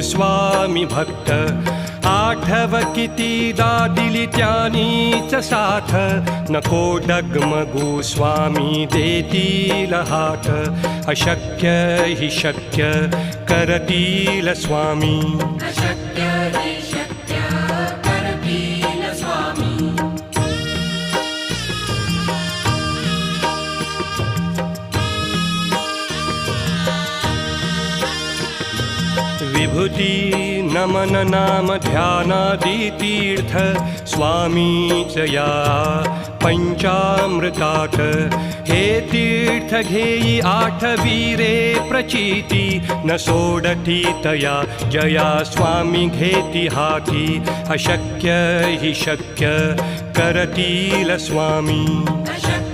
स्वामी भक्त आठव कितीदा दिली त्यानीच साथ नको डगमगू स्वामी देतील हात अशक्य हि शक्य करतील स्वामी अशक्य हि शक्य करतील स्वामी विभूती नमन नाम ध्यानादि तीर्थ स्वामीच या पंचामृतात हे तीर्थ घेई आठवीरे प्रचिती न सोडती तया जया स्वामी घेती हाती अशक्य हि शक्य करतील स्वामी अशक्य